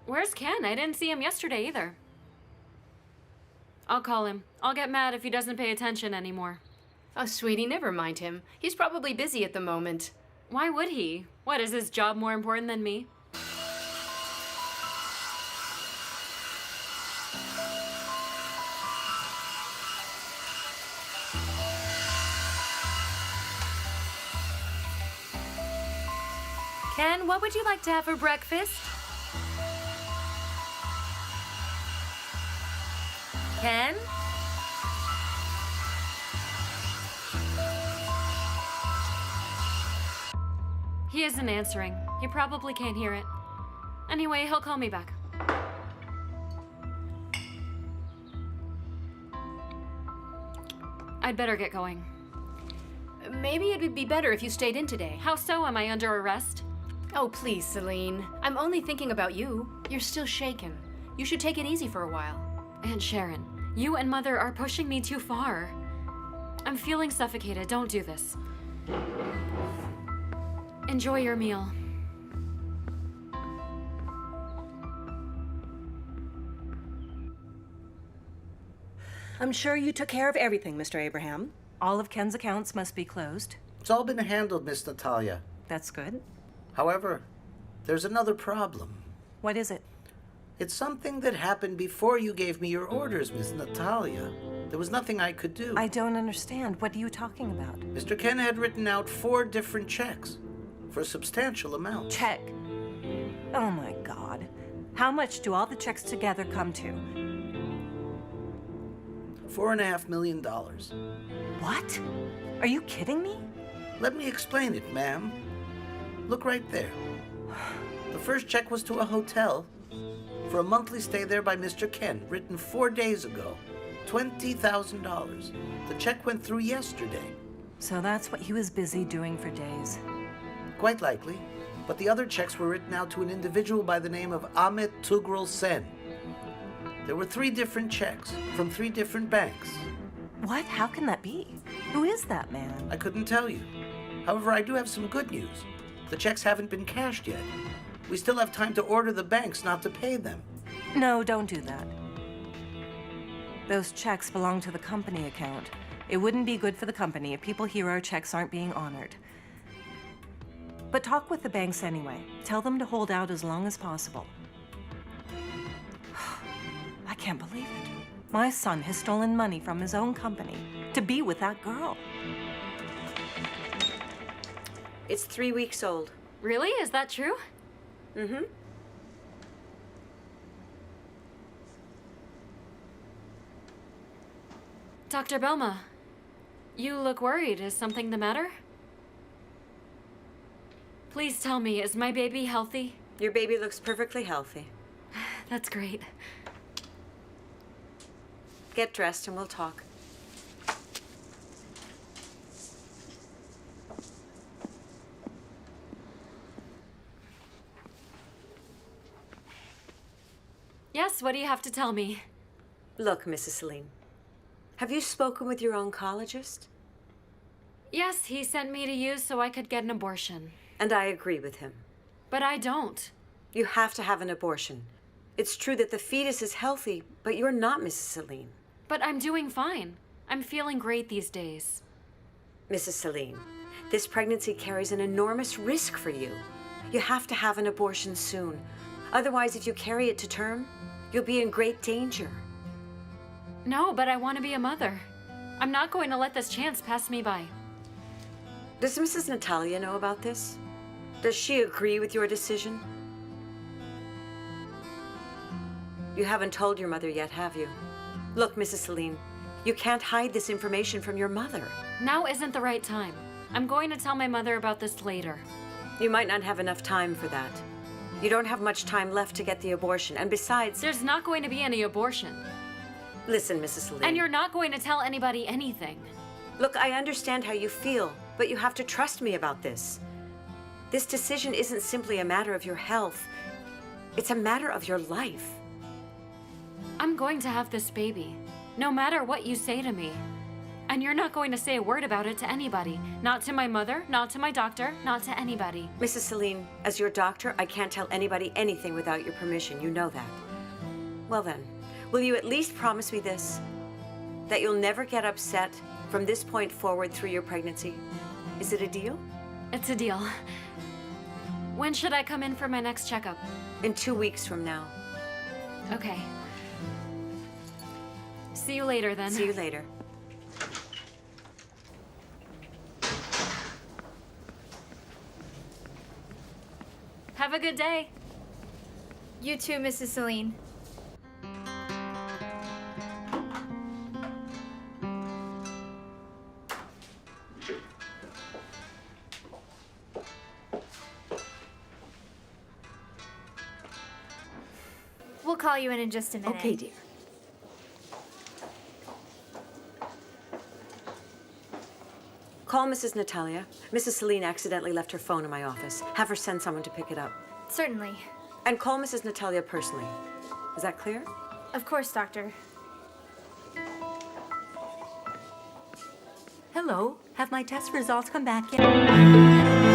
Where's Ken? I didn't see him yesterday either. I'll call him. I'll get mad if he doesn't pay attention anymore. Oh, sweetie, never mind him. He's probably busy at the moment. Why would he? What, is his job more important than me? Ken, what would you like to have for breakfast? Ken? He isn't answering. He probably can't hear it. Anyway, he'll call me back. I'd better get going. Maybe it would be better if you stayed in today. How so? Am I under arrest? Oh, please, Celine. I'm only thinking about you. You're still shaken. You should take it easy for a while. Aunt Sharon, you and Mother are pushing me too far. I'm feeling suffocated. Don't do this. Enjoy your meal. I'm sure you took care of everything, Mr. Abraham. All of Ken's accounts must be closed. It's all been handled, Miss Natalia. That's good. However, there's another problem. What is it? It's something that happened before you gave me your orders, Miss Natalia. There was nothing I could do. I don't understand. What are you talking about? Mr. Ken had written out 4 different checks for a substantial amount. Check. Oh my God. How much do all the checks together come to? $4.5 million. What? Are you kidding me? Let me explain it, ma'am. Look right there. The first check was to a hotel for a monthly stay there by Mr. Ken, written 4 days ago. $20,000. The check went through yesterday. So that's what he was busy doing for days. Quite likely. But the other checks were written out to an individual by the name of Ahmet Tugral Sen. There were 3 different checks from 3 different banks. What? How can that be? Who is that man? I couldn't tell you. However, I do have some good news. The checks haven't been cashed yet. We still have time to order the banks not to pay them. No, don't do that. Those checks belong to the company account. It wouldn't be good for the company if people hear our checks aren't being honored. But talk with the banks anyway. Tell them to hold out as long as possible. I can't believe it. My son has stolen money from his own company to be with that girl. It's 3 weeks old. Really? Is that true? Mm-hmm. Dr. Belma, you look worried. Is something the matter? Please tell me, is my baby healthy? Your baby looks perfectly healthy. That's great. Get dressed and we'll talk. Yes, what do you have to tell me? Look, Mrs. Celine, have you spoken with your oncologist? Yes, he sent me to you so I could get an abortion. And I agree with him. But I don't. You have to have an abortion. It's true that the fetus is healthy, but you're not, Mrs. Celine. But I'm doing fine. I'm feeling great these days. Mrs. Celine, this pregnancy carries an enormous risk for you. You have to have an abortion soon. Otherwise, if you carry it to term, you'll be in great danger. No, but I want to be a mother. I'm not going to let this chance pass me by. Does Mrs. Natalia know about this? Does she agree with your decision? You haven't told your mother yet, have you? Look, Mrs. Celine, you can't hide this information from your mother. Now isn't the right time. I'm going to tell my mother about this later. You might not have enough time for that. You don't have much time left to get the abortion, and besides... There's not going to be any abortion. Listen, Mrs. Celine. And you're not going to tell anybody anything. Look, I understand how you feel, but you have to trust me about this. This decision isn't simply a matter of your health. It's a matter of your life. I'm going to have this baby, no matter what you say to me. And you're not going to say a word about it to anybody. Not to my mother, not to my doctor, not to anybody. Mrs. Celine, as your doctor, I can't tell anybody anything without your permission. You know that. Well then, will you at least promise me this? That you'll never get upset from this point forward through your pregnancy? Is it a deal? It's a deal. When should I come in for my next checkup? In 2 weeks from now. Okay. See you later then. See you later. Have a good day. You too, Mrs. Celine. We'll call you in just a minute. Okay, dear. Call Mrs. Natalia. Mrs. Celine accidentally left her phone in my office. Have her send someone to pick it up. Certainly. And call Mrs. Natalia personally. Is that clear? Of course, Doctor. Hello. Have my test results come back yet?